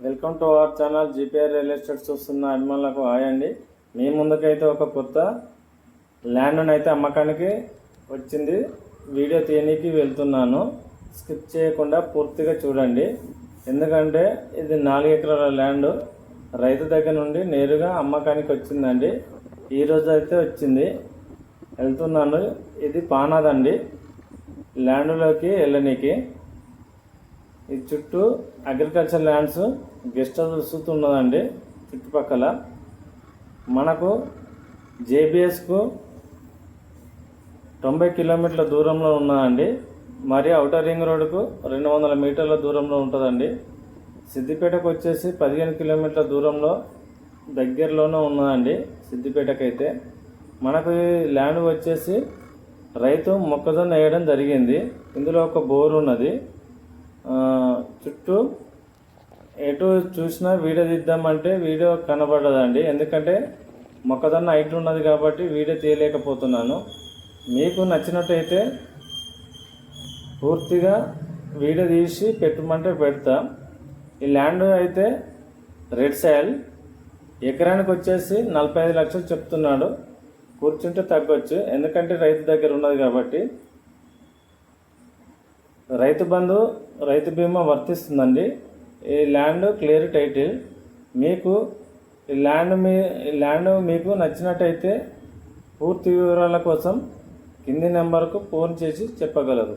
Welcome to our channel GPR real estate చూస్తున్న అభిమానులకు hi అండి. మీ ముందుకైతే ఒక కొత్త ల్యాండ్ అయితే అమ్మకానికి వచ్చింది. వీడియో తీయడానికి వెళ్తున్నాను. స్కిప్ చేయకుండా పూర్తిగా చూడండి. ఎందుకంటే ఇది 4 ఎకరాల ల్యాండ్ రైతు దగ్గర నుండి నేరుగా అమ్మకానికి వచ్చిందండి. ఈరోజు అయితే వచ్చింది, వెళ్తున్నాను. ఇది పానాదండి ల్యాండ్లోకి వెళ్ళనీకి. ఈ చుట్టూ అగ్రికల్చర్ ల్యాండ్స్ గెస్ట్ హౌస్ ఉన్నదండి. చుట్టుపక్కల మనకు జేబీఎస్కు 90 కిలోమీటర్ల దూరంలో ఉన్నదండి. మరి ఔటర్ రింగ్ రోడ్డుకు 200 మీటర్ల దూరంలో ఉంటుందండి. సిద్దిపేటకు వచ్చేసి 15 కిలోమీటర్ల దూరంలో దగ్గరలోనే ఉన్నదండి. సిద్దిపేటకైతే మనకు ఈ ల్యాండ్ వచ్చేసి రైతు మొక్కజొన్న వేయడం జరిగింది. ఇందులో ఒక బోర్ ఉన్నది. చుట్టూ ఎటు చూసినా వీడియో తీద్దామంటే వీడియో కనబడదండి. ఎందుకంటే మొక్కజొన్న హైట్ ఉన్నది కాబట్టి వీడియో తీయలేకపోతున్నాను. మీకు నచ్చినట్టయితే పూర్తిగా వీడియో తీసి పెట్టమంటే పెడతా. ఈ ల్యాండ్ అయితే రెడ్ సాయిల్, ఎకరానికి వచ్చేసి 45 లక్షలు చెప్తున్నాడు. కూర్చుంటే తగ్గొచ్చు, ఎందుకంటే రైతు దగ్గర ఉన్నది కాబట్టి. రైతు బంధు, రైతు బీమా వర్తిస్తుందండి. ఈ ల్యాండ్ క్లియర్ టైటిల్. మీకు ఈ ల్యాండ్ మీకు నచ్చినట్టయితే పూర్తి వివరాల కోసం కింది నెంబర్కు ఫోన్ చేసి చెప్పగలరు.